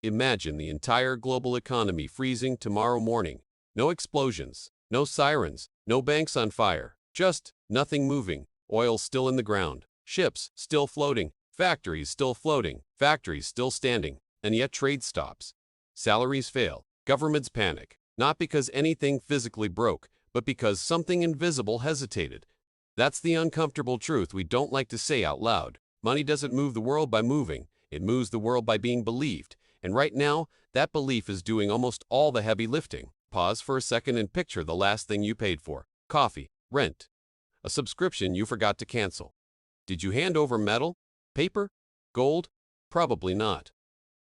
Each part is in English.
Imagine the entire global economy freezing tomorrow morning. No explosions, no sirens, no banks on fire, just nothing moving, oil still in the ground, ships still floating, factories still floating, factories still standing, and yet trade stops. Salaries fail, governments panic, not because anything physically broke, but because something invisible hesitated. That's the uncomfortable truth we don't like to say out loud. Money doesn't move the world by moving, it moves the world by being believed. And right now, that belief is doing almost all the heavy lifting. Pause for a second and picture the last thing you paid for. Coffee, rent, a subscription you forgot to cancel. Did you hand over metal, paper, gold? Probably not.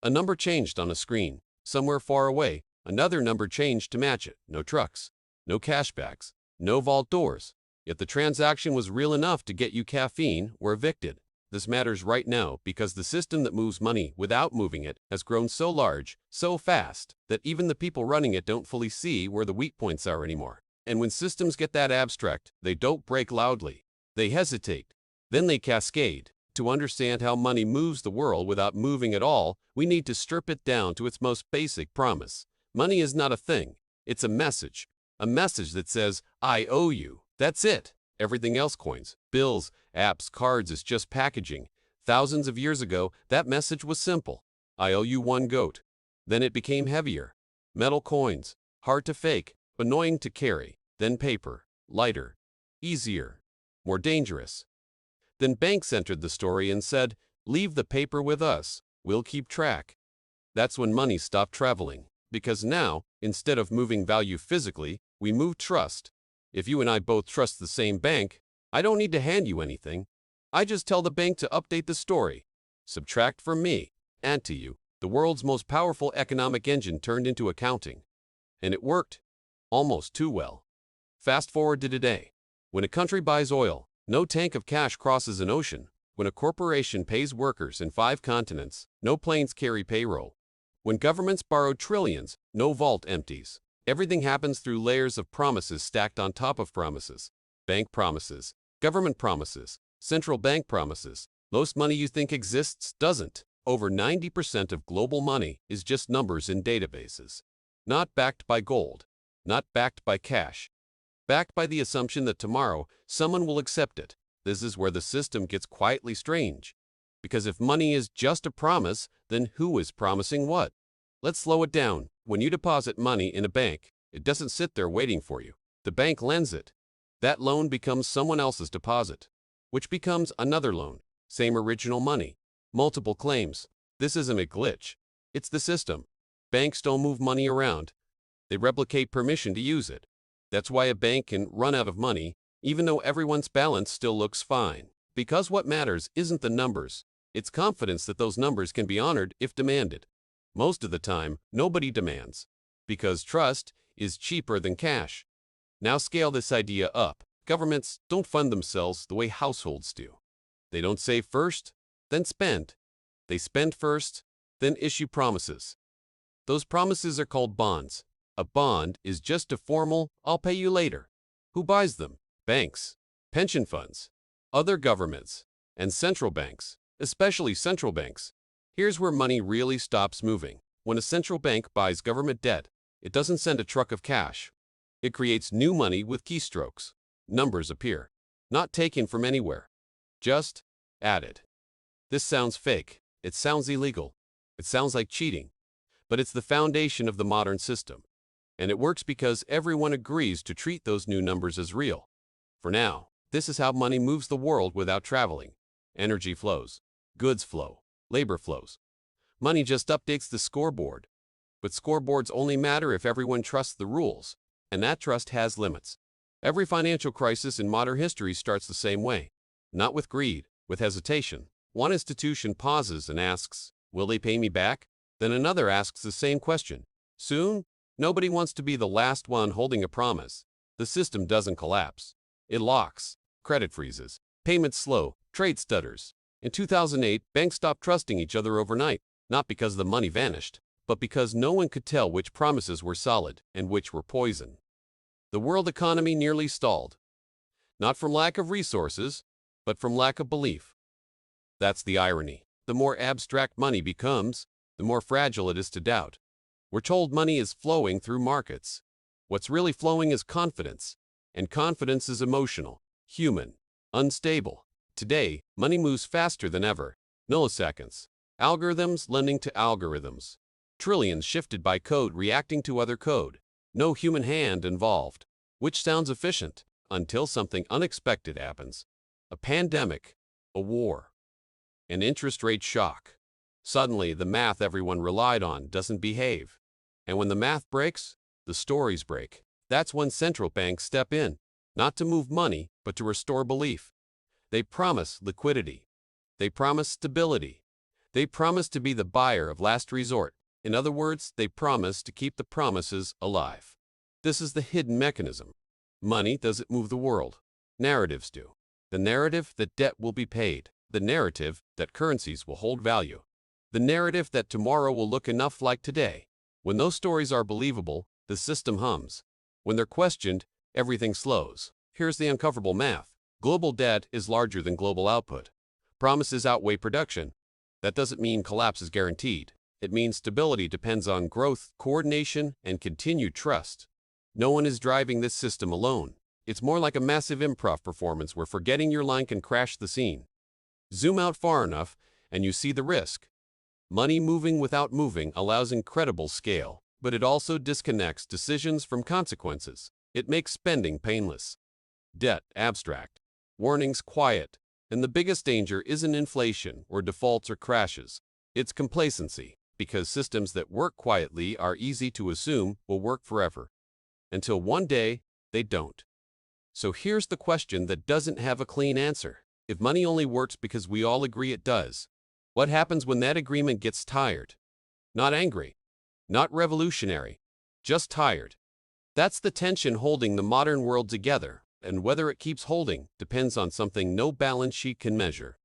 A number changed on a screen. Somewhere far away, another number changed to match it. No trucks, no cashbacks, no vault doors. Yet the transaction was real enough to get you caffeine or evicted. This matters right now because the system that moves money without moving it has grown so large, so fast, that even the people running it don't fully see where the weak points are anymore. And when systems get that abstract, they don't break loudly. They hesitate. Then they cascade. To understand how money moves the world without moving at all, we need to strip it down to its most basic promise. Money is not a thing. It's a message. A message that says, I owe you. That's it. Everything else, coins, bills, apps, cards, is just packaging. Thousands of years ago, that message was simple. I owe you one goat. Then it became heavier. Metal coins, hard to fake, annoying to carry. Then paper, lighter, easier, more dangerous. Then banks entered the story and said, leave the paper with us, we'll keep track. That's when money stopped traveling. Because now, instead of moving value physically, we move trust. If you and I both trust the same bank, I don't need to hand you anything. I just tell the bank to update the story. Subtract from me, add to you. The world's most powerful economic engine turned into accounting. And it worked. Almost too well. Fast forward to today. When a country buys oil, no tank of cash crosses an ocean. When a corporation pays workers in 5 continents, no planes carry payroll. When governments borrow trillions, no vault empties. Everything happens through layers of promises stacked on top of promises. Bank promises, government promises, central bank promises. Most money you think exists doesn't. Over 90% of global money is just numbers in databases. Not backed by gold, not backed by cash. Backed by the assumption that tomorrow someone will accept it. This is where the system gets quietly strange. Because if money is just a promise, then who is promising what? Let's slow it down. When you deposit money in a bank, it doesn't sit there waiting for you. The bank lends it. That loan becomes someone else's deposit, which becomes another loan. Same original money, multiple claims. This isn't a glitch. It's the system. Banks don't move money around. They replicate permission to use it. That's why a bank can run out of money, even though everyone's balance still looks fine. Because what matters isn't the numbers. It's confidence that those numbers can be honored if demanded. Most of the time, nobody demands, because trust is cheaper than cash. Now scale this idea up. Governments don't fund themselves the way households do. They don't save first, then spend. They spend first, then issue promises. Those promises are called bonds. A bond is just a formal, I'll pay you later. Who buys them? Banks, pension funds, other governments, and central banks, especially central banks. Here's where money really stops moving. When a central bank buys government debt, it doesn't send a truck of cash. It creates new money with keystrokes. Numbers appear, not taken from anywhere, just added. This sounds fake. It sounds illegal. It sounds like cheating. But it's the foundation of the modern system. And it works because everyone agrees to treat those new numbers as real. For now, this is how money moves the world without traveling. Energy flows, goods flow, labor flows. Money just updates the scoreboard. But scoreboards only matter if everyone trusts the rules, and that trust has limits. Every financial crisis in modern history starts the same way. Not with greed, with hesitation. One institution pauses and asks, will they pay me back? Then another asks the same question. Soon, nobody wants to be the last one holding a promise. The system doesn't collapse. It locks. Credit freezes. Payments slow. Trade stutters. In 2008, banks stopped trusting each other overnight, not because the money vanished, but because no one could tell which promises were solid and which were poison. The world economy nearly stalled. Not from lack of resources, but from lack of belief. That's the irony. The more abstract money becomes, the more fragile it is to doubt. We're told money is flowing through markets. What's really flowing is confidence, and confidence is emotional, human, unstable. Today, money moves faster than ever. Milliseconds. Algorithms lending to algorithms. Trillions shifted by code reacting to other code. No human hand involved. Which sounds efficient, until something unexpected happens. A pandemic, a war, an interest rate shock. Suddenly, the math everyone relied on doesn't behave. And when the math breaks, the stories break. That's when central banks step in, not to move money, but to restore belief. They promise liquidity. They promise stability. They promise to be the buyer of last resort. In other words, they promise to keep the promises alive. This is the hidden mechanism. Money doesn't move the world. Narratives do. The narrative that debt will be paid. The narrative that currencies will hold value. The narrative that tomorrow will look enough like today. When those stories are believable, the system hums. When they're questioned, everything slows. Here's the uncomfortable math. Global debt is larger than global output. Promises outweigh production. That doesn't mean collapse is guaranteed. It means stability depends on growth, coordination, and continued trust. No one is driving this system alone. It's more like a massive improv performance where forgetting your line can crash the scene. Zoom out far enough, and you see the risk. Money moving without moving allows incredible scale, but it also disconnects decisions from consequences. It makes spending painless. Debt abstract. Warnings quiet. And the biggest danger isn't inflation or defaults or crashes. It's complacency, because systems that work quietly are easy to assume will work forever. Until one day, they don't. So here's the question that doesn't have a clean answer. If money only works because we all agree it does, what happens when that agreement gets tired? Not angry, not revolutionary, just tired. That's the tension holding the modern world together, and whether it keeps holding depends on something no balance sheet can measure.